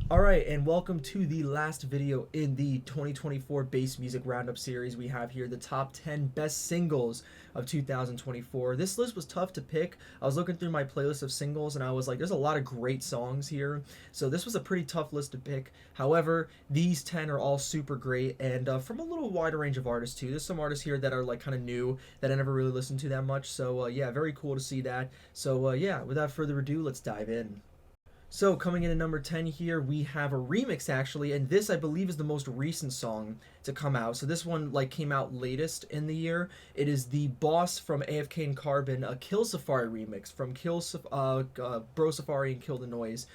Alright, and welcome to the last video in the 2024 Bass Music Roundup series. We have here the top 10 best singles of 2024. This list was tough to pick. I was looking through my playlist of singles and I was like, there's a lot of great songs here. So this was a pretty tough list to pick. However, these 10 are all super great and from a little wider range of artists too. There's some artists here that are like kind of new that I never really listened to that much. So yeah, very cool to see that. So yeah, without further ado, let's dive in. So coming in at number 10 here, we have a remix actually, and this I believe is the most recent song to come out. So this one like came out latest in the year. It is the Boss from AFK and Carbon, a Kill Safari remix from Bro Safari and Kill the Noise.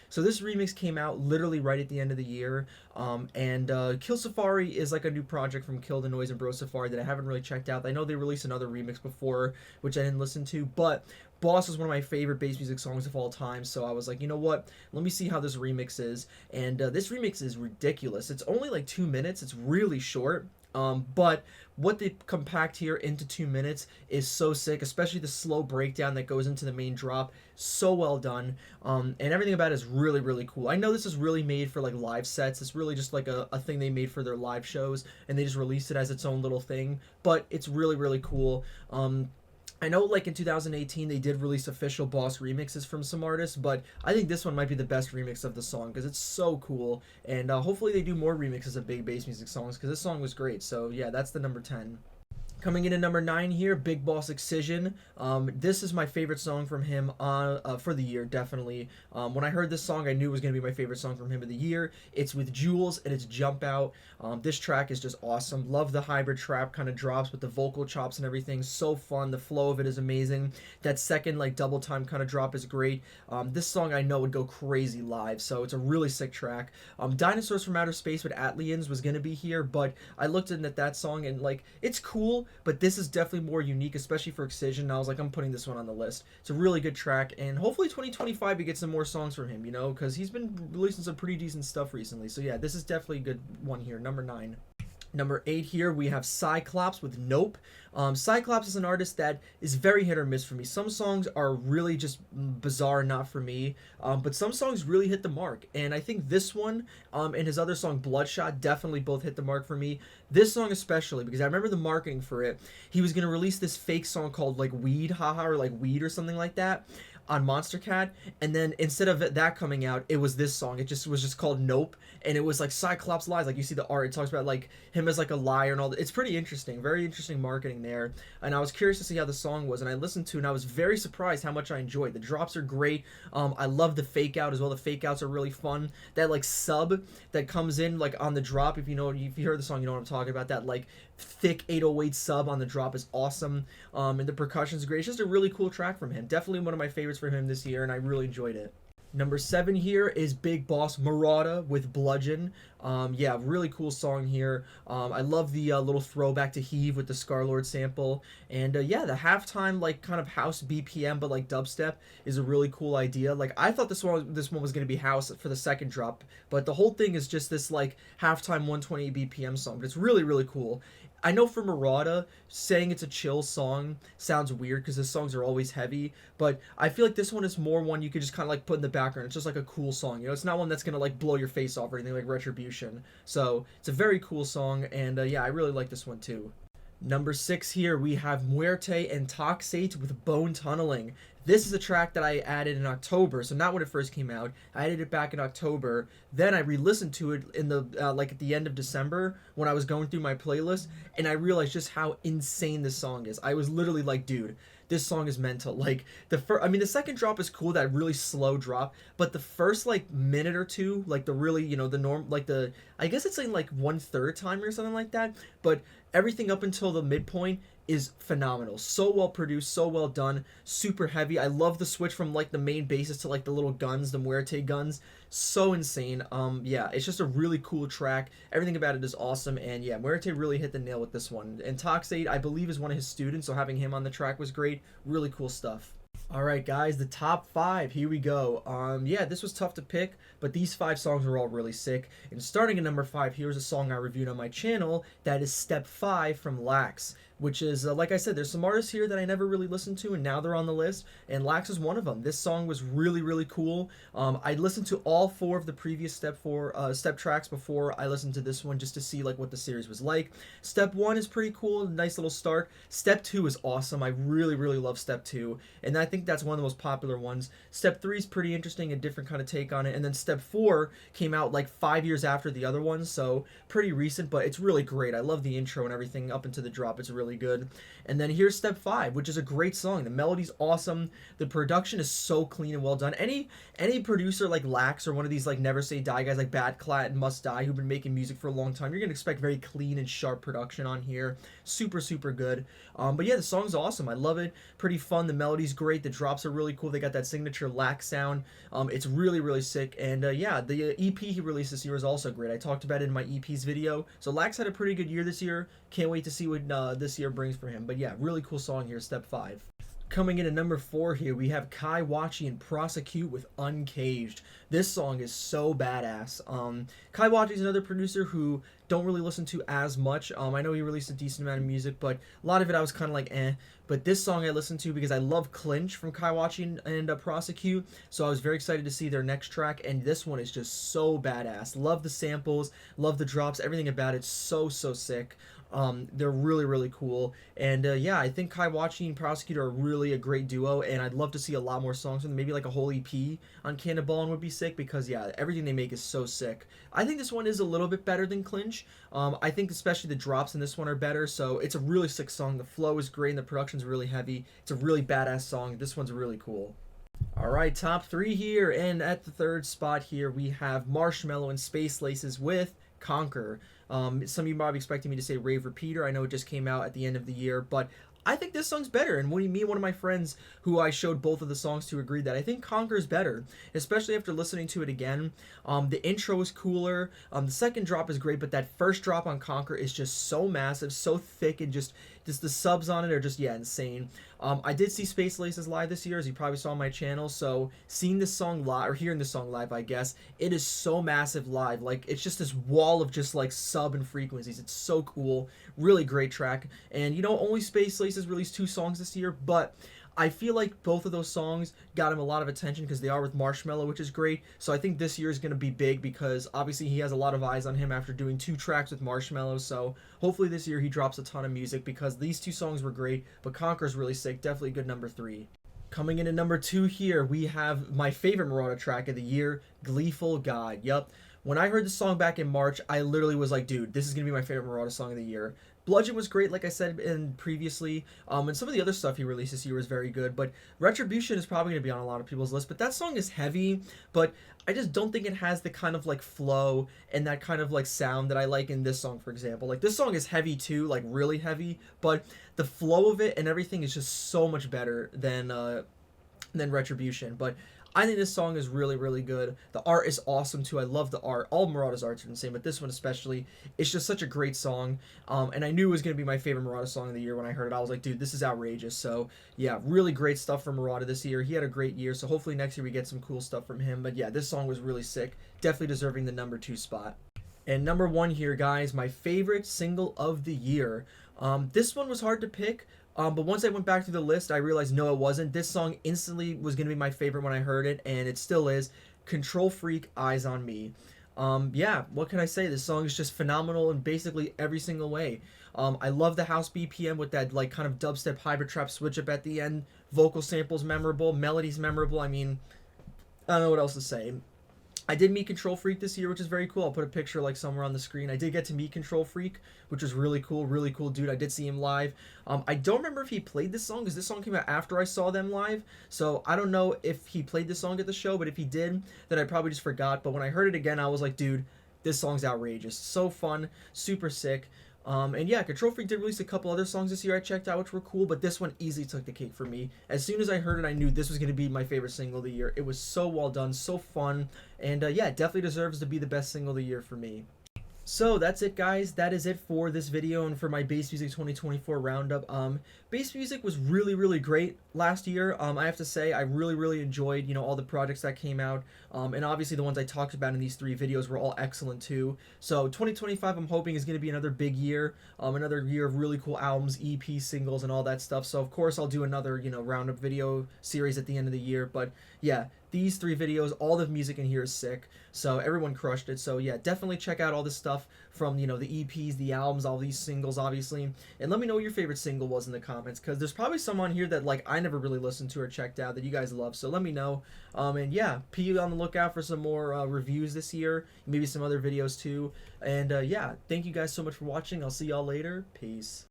So this remix came out literally right at the end of the year, and Kill Safari is like a new project from Kill the Noise and Bro Safari that I haven't really checked out. I know they released another remix before, which I didn't listen to, but Boss is one of my favorite bass music songs of all time, so I was like, you know what, let me see how this remix is, and this remix is ridiculous. It's only like 2 minutes, it's really short, but what they compact here into 2 minutes is so sick, especially the slow breakdown that goes into the main drop. So well done, and everything about it is really, really cool. I know this is really made for like live sets. It's really just like a thing they made for their live shows, and they just released it as its own little thing, but it's really, really cool. I know like in 2018 they did release official Boss remixes from some artists, but I think this one might be the best remix of the song because it's so cool, and hopefully they do more remixes of big bass music songs because this song was great. So yeah, that's the number 10. Coming in at number 9 here, Big Boss Excision. This is my favorite song from him for the year, definitely. When I heard this song, I knew it was going to be my favorite song from him of the year. It's with Jules, and it's Jump Out. This track is just awesome. Love the hybrid trap kind of drops with the vocal chops and everything. So fun. The flow of it is amazing. That second like double time kind of drop is great. This song I know would go crazy live, so it's a really sick track. Dinosaurs from Outer Space with Atlians was going to be here, but I looked in at that song, and like, it's cool, but this is definitely more unique, especially for Excision. And I was like, I'm putting this one on the list. It's a really good track, and hopefully 2025 we get some more songs from him, you know, because he's been releasing some pretty decent stuff recently. So yeah, this is definitely a good one here, number 9. Number 8 here, we have Cyclops with Nope. Cyclops is an artist that is very hit or miss for me. Some songs are really just bizarre and not for me, but some songs really hit the mark. And I think this one and his other song, Bloodshot, definitely both hit the mark for me. This song especially, because I remember the marketing for it. He was going to release this fake song called like Weed, haha, or like Weed or something like that on Monster Cat, and then instead of that coming out, it was this song. It just was just called Nope, and it was like Cyclops lies. Like you see the art, it talks about like him as like a liar and all that. It's pretty interesting, very interesting marketing there. And I was curious to see how the song was, and I listened to it, and I was very surprised how much I enjoyed. The drops are great. I love the fake out as well. The fake outs are really fun. That like sub that comes in like on the drop, if you heard the song, you know what I'm talking about. That like thick 808 sub on the drop is awesome, and the percussion's great. It's just a really cool track from him. Definitely one of my favorites for him this year, and I really enjoyed it. Number 7 here is Big Boss Murata with Bludgeon. Yeah, really cool song here. I love the little throwback to Heave with the Scarlord sample. And yeah, the halftime like kind of house BPM but like dubstep is a really cool idea. Like I thought this one was going to be house for the second drop, but the whole thing is just this like halftime 120 BPM song. But it's really, really cool. I know for Murata, saying it's a chill song sounds weird because his songs are always heavy, but I feel like this one is more one you could just kind of like put in the background. It's just like a cool song, you know. It's not one that's gonna like blow your face off or anything like Retribution. So it's a very cool song, and yeah, I really like this one too. Number 6 here, we have Muerte and Toxate with Bone Tunneling. This is a track that I added in October, so not when it first came out. I added it back in October. Then I re-listened to it in the like at the end of December when I was going through my playlist, and I realized just how insane this song is. I was literally like, dude, this song is mental. Like the second drop is cool, that really slow drop, but the first like minute or two, like the really, you know, the norm, like the, I guess it's like 1/3 time or something like that, but everything up until the midpoint is phenomenal. So well produced, so well done, super heavy. I love the switch from like the main basses to like the little guns, the Muerte guns. So insane. Yeah, it's just a really cool track. Everything about it is awesome, and yeah, Muerte really hit the nail with this one. And Toxate, I believe, is one of his students, so having him on the track was great. Really cool stuff. All right, guys, the top 5. Here we go. Yeah, this was tough to pick, but these 5 songs are all really sick. And starting at number 5, here's a song I reviewed on my channel that is Step 5 from Lax. which is like I said, there's some artists here that I never really listened to, and now they're on the list, and Lax is one of them. This song was really, really cool. I listened to all 4 of the previous step tracks before I listened to this one, just to see like what the series was like. Step 1 is pretty cool, nice little start. Step 2 is awesome. I really, really love Step 2, and I think that's one of the most popular ones. Step 3 is pretty interesting, a different kind of take on it, and then Step 4 came out like 5 years after the other ones, so pretty recent, but it's really great. I love the intro and everything up into the drop. It's really good. And then here's Step 5, which is a great song. The melody's awesome. The production is so clean and well done. Any producer like Lax or one of these like Never Say Die guys like Badclat and Must Die who've been making music for a long time, you're gonna expect very clean and sharp production on here. Super, super good. But yeah, the song's awesome. I love it. Pretty fun. The melody's great. The drops are really cool. They got that signature Lax sound. It's really, really sick. And yeah, the EP he released this year is also great. I talked about it in my EPs video. So Lax had a pretty good year this year. Can't wait to see what this year brings for him. But yeah, really cool song here, Step 5. Coming in at number 4 here, we have Kaiwachi and Prosecute with Uncaged. This song is so badass. Kaiwachi is another producer who don't really listen to as much. I know he released a decent amount of music, but a lot of it I was kind of like, eh. But this song I listened to because I love Clinch from Kaiwachi and Prosecute, so I was very excited to see their next track, and this one is just so badass. Love the samples, love the drops, everything about it. So, so sick. They're really, really cool. And yeah, I think Kaiwachi and Prosecute are really a great duo, and I'd love to see a lot more songs from them. Maybe like a whole EP on Cannonballin' would be sick, because yeah, everything they make is so sick. I think this one is a little bit better than Clinch. I think especially the drops in this one are better, so it's a really sick song. The flow is great and the production's really heavy. It's a really badass song. This one's really cool. Alright, top 3 here, and at the 3rd spot here we have Marshmello and Space Laces with Conquer. Some of you might be expecting me to say Rave Repeater. I know it just came out at the end of the year, but I think this song's better. And me and one of my friends who I showed both of the songs to agreed that I think Conquer's better, especially after listening to it again. The intro is cooler. The second drop is great, but that first drop on Conquer is just so massive, so thick, and just the subs on it are just, yeah, insane. I did see Space Laces live this year, as you probably saw on my channel, so seeing this song live, or hearing this song live, I guess, it is so massive live. Like, it's just this wall of just, like, sub and frequencies. It's so cool. Really great track. And, you know, only Space Laces released 2 songs this year, but I feel like both of those songs got him a lot of attention because they are with Marshmello, which is great. So I think this year is going to be big because obviously he has a lot of eyes on him after doing 2 tracks with Marshmello. So hopefully this year he drops a ton of music because these 2 songs were great, but Conquer's really sick. Definitely good number 3. Coming in at number 2 here, we have my favorite Marauder track of the year, Gleeful God. Yup. When I heard the song back in March, I literally was like, dude, this is going to be my favorite Marauder song of the year. Bludgeon was great, like I said previously, and some of the other stuff he released this year was very good, but Retribution is probably going to be on a lot of people's list, but that song is heavy, but I just don't think it has the kind of, like, flow and that kind of, like, sound that I like in this song, for example. Like, this song is heavy, too, like, really heavy, but the flow of it and everything is just so much better than Retribution, but I think this song is really, really good. The art is awesome, too. I love the art. All Marauder's arts are insane, but this one especially. It's just such a great song, and I knew it was going to be my favorite Marauder song of the year when I heard it. I was like, dude, this is outrageous. So, yeah, really great stuff from Marauder this year. He had a great year, so hopefully next year we get some cool stuff from him. But, yeah, this song was really sick. Definitely deserving the number 2 spot. And number 1 here, guys, my favorite single of the year. This one was hard to pick. But once I went back through the list, I realized no, it wasn't. This song instantly was going to be my favorite when I heard it, and it still is. Controlfreak, Eyes on Me. Yeah, what can I say? This song is just phenomenal in basically every single way. I love the house BPM with that, like, kind of dubstep hybrid trap switch up at the end. Vocal samples memorable, melodies memorable. I mean, I don't know what else to say. I did meet Controlfreak this year, which is very cool. I'll put a picture like somewhere on the screen. I did get to meet Controlfreak, which was really cool dude. I did see him live. I don't remember if he played this song, because this song came out after I saw them live, so I don't know if he played this song at the show, but if he did, then I probably just forgot. But when I heard it again, I was like, dude, this song's outrageous. So fun, super sick. And yeah, Controlfreak did release a couple other songs this year I checked out, which were cool, but this one easily took the cake for me. As soon as I heard it, I knew this was going to be my favorite single of the year. It was so well done, so fun, and yeah, it definitely deserves to be the best single of the year for me. So that's it, guys. That is it for this video and for my Bass Music 2024 roundup. Bass Music was really great last year. I have to say I really enjoyed all the projects that came out. And obviously the ones I talked about in these three videos were all excellent too. So 2025 I'm hoping is going to be another big year. Another year of really cool albums, EP, singles, and all that stuff. So of course I'll do another roundup video series at the end of the year. But yeah, these three videos, all the music in here is sick. So everyone crushed it. So yeah, definitely check out all this stuff from the EPs, the albums, all these singles, obviously. And let me know what your favorite single was in the comments, because there's probably some on here that like I never really listened to or checked out that you guys love. So let me know. And yeah, be on the lookout for some more reviews this year, maybe some other videos too. And yeah, thank you guys so much for watching. I'll see y'all later. Peace.